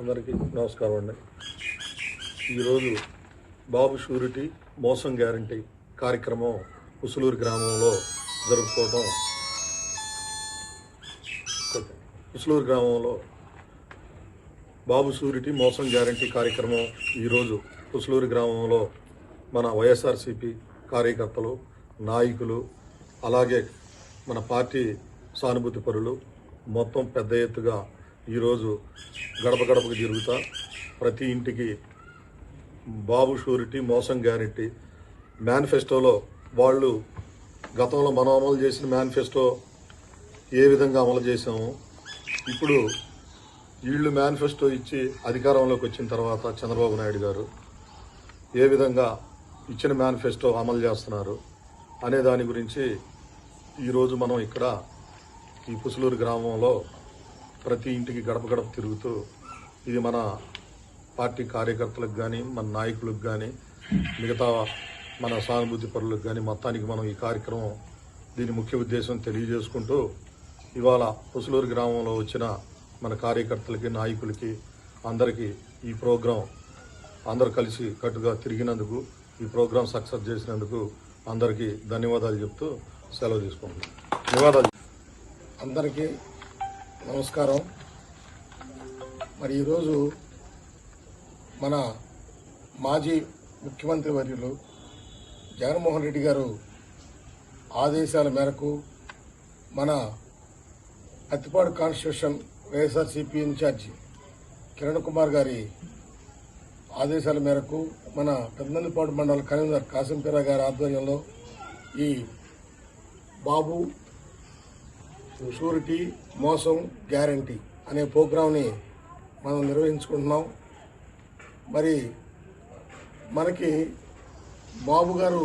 అందరికీ నమస్కారం అండి. ఈరోజు బాబు షూరిటీ మోసం గ్యారంటీ కార్యక్రమం ఉసులూరు గ్రామంలో జరుపుకోవటం. ఉసులూరు గ్రామంలో బాబు షూరిటీ మోసం గ్యారంటీ కార్యక్రమం ఈరోజు ఉసులూరు గ్రామంలో మన వైఎస్ఆర్సీపీ కార్యకర్తలు, నాయకులు, అలాగే మన పార్టీ సానుభూతి పరులు మొత్తం పెద్ద ఎత్తుగా ఈరోజు గడప గడపకు తిరుగుతా ప్రతి ఇంటికి బాబు షూరిటీ మోసం గ్యారెంటీ మేనిఫెస్టోలో వాళ్ళు గతంలో మనం అమలు చేసిన మేనిఫెస్టో ఏ విధంగా అమలు చేసాము, ఇప్పుడు వీళ్ళు మేనిఫెస్టో ఇచ్చి అధికారంలోకి వచ్చిన తర్వాత చంద్రబాబు నాయుడు గారు ఏ విధంగా ఇచ్చిన మేనిఫెస్టో అమలు చేస్తున్నారు అనే దాని గురించి ఈరోజు మనం ఇక్కడ ఈ పుసులూరు గ్రామంలో ప్రతి ఇంటికి గడప గడప తిరుగుతూ ఇది మన పార్టీ కార్యకర్తలకు కానీ, మన నాయకులకు కానీ, మిగతా మన సానుభూతి పరులకు కానీ మొత్తానికి మనం ఈ కార్యక్రమం దీని ముఖ్య ఉద్దేశం తెలియజేసుకుంటూ ఇవాళ పుసులూరు గ్రామంలో వచ్చిన మన కార్యకర్తలకి, నాయకులకి అందరికీ ఈ ప్రోగ్రాం అందరూ కలిసి కట్టుగా తిరిగినందుకు, ఈ ప్రోగ్రాం సక్సెస్ చేసినందుకు అందరికీ ధన్యవాదాలు చెప్తూ సెలవు తీసుకుంటున్నాం. ధన్యవాదాలు. అందరికీ నమస్కారం. మరి ఈరోజు మన మాజీ ముఖ్యమంత్రి వర్యులు జగన్మోహన్ రెడ్డి గారు ఆదేశాల మేరకు మన అత్తిపాడు కాన్స్టిట్యూషన్ వైఎస్ఆర్సీపీ ఇన్ఛార్జి కిరణ్ కుమార్ గారి ఆదేశాల మేరకు మన పెద్దనందిపాడు మండల కన్వీనర్ కాసింపీరా గారి ఆధ్వర్యంలో ఈ బాబు షూరిటీ మోసం గ్యారంటీ అనే ప్రోగ్రాంని మనం నిర్వహించుకుంటున్నాం. మరి మనకి బాబు గారు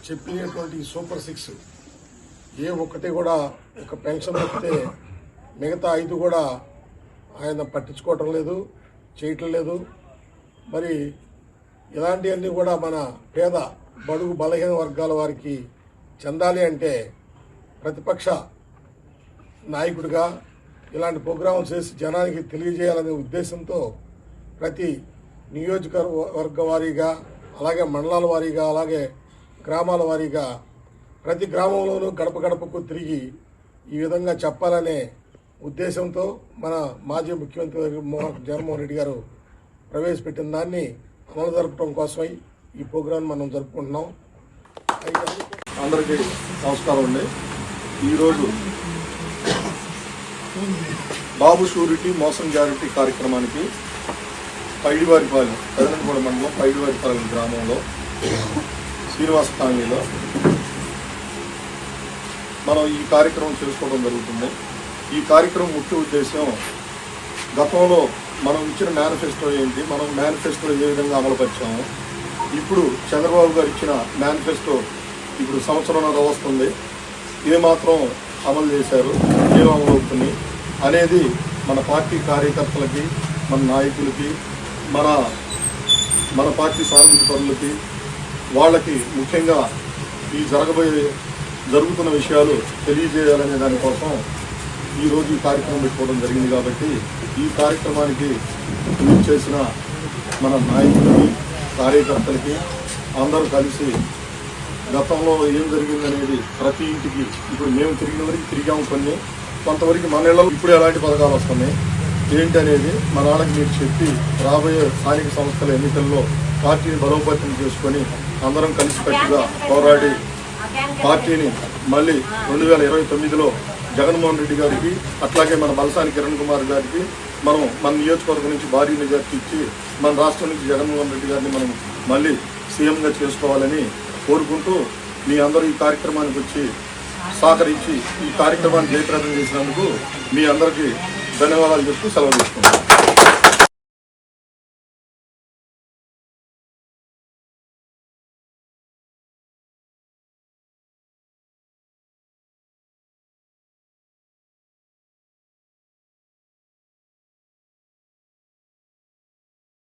చెప్పినటువంటి సూపర్ 6 ఏ ఒక్కటి కూడా ఒక పెన్షన్ వస్తే మిగతా 5 కూడా ఆయన పట్టించుకోవటం లేదు, చేయటం లేదు. మరి ఇలాంటివన్నీ కూడా మన పేద బడుగు బలహీన వర్గాల వారికి చెందాలి అంటే ప్రతిపక్ష నాయకుడిగా ఇలాంటి ప్రోగ్రాంలు చేసి జనానికి తెలియజేయాలనే ఉద్దేశంతో ప్రతి నియోజకవర్గ వారీగా, అలాగే మండలాల వారీగా, అలాగే గ్రామాల వారీగా ప్రతి గ్రామంలోనూ గడప గడపకు తిరిగి ఈ విధంగా చెప్పాలనే ఉద్దేశంతో మన మాజీ ముఖ్యమంత్రి జగన్మోహన్ రెడ్డి గారు ప్రవేశపెట్టిన దాన్ని అమలు జరపడం కోసమై ఈ ప్రోగ్రాం మనం జరుపుకుంటున్నాం. అందరికీ నమస్కారం అండి. ఈరోజు బాబు షూరిటీ మోసం గ్యారెంటీ కార్యక్రమానికి పైడివారిపాలెం, పెదనంగూడ మండలం పైడివారిపాలెం గ్రామంలో శ్రీనివాస కాలనీలో మనం ఈ కార్యక్రమం చేసుకోవడం జరుగుతుంది. ఈ కార్యక్రమం ముఖ్య ఉద్దేశం గతంలో మనం ఇచ్చిన మేనిఫెస్టో ఏంటి, మనం మేనిఫెస్టో ఏ విధంగా అమలుపరిచాము, ఇప్పుడు చంద్రబాబు గారు ఇచ్చిన మేనిఫెస్టో ఇప్పుడు సంవత్సరంన్నర వస్తుంది, ఏమాత్రం అమలు చేశారు, ఏం అమలు అవుతుంది అనేది మన పార్టీ కార్యకర్తలకి, మన నాయకులకి, మన పార్టీ సానుభూతి పరులకి, వాళ్ళకి ముఖ్యంగా ఈ జరుగుతున్న విషయాలు తెలియజేయాలనే దానికోసం ఈరోజు ఈ కార్యక్రమం పెట్టుకోవడం జరిగింది. కాబట్టి ఈ కార్యక్రమానికి పూర్తి చేసిన మన నాయకులకి, కార్యకర్తలకి అందరూ కలిసి గతంలో ఏం జరిగిందనేది ప్రతి ఇంటికి ఇప్పుడు మేము తిరిగిన వరకు తిరిగాము, కొంతవరకు మన ఇళ్లలో ఇప్పుడు ఎలాంటి పథకాలు వస్తున్నాయి ఏంటి అనేది మన వాళ్ళకి మీరు చెప్పి రాబోయే స్థానిక సంస్థల ఎన్నికల్లో పార్టీని బలోపేతం చేసుకొని అందరం కలిసికట్టుగా పోరాడి పార్టీని మళ్ళీ 2029లో జగన్మోహన్ రెడ్డి గారికి, అట్లాగే మన బలసాని కిరణ్ కుమార్ గారికి మనం మన నియోజకవర్గం నుంచి భారీ మెజార్టీ ఇచ్చి మన రాష్ట్రం నుంచి జగన్మోహన్ రెడ్డి గారిని మనం మళ్ళీ సీఎంగా చేసుకోవాలని కోరుకుంటూ మీ అందరూ ఈ కార్యక్రమానికి వచ్చి సహకరించి ఈ కార్యక్రమాన్ని జయప్రదం చేసినందుకు మీ అందరికీ ధన్యవాదాలు చెప్తూ సెలవు తీసుకుంటాం.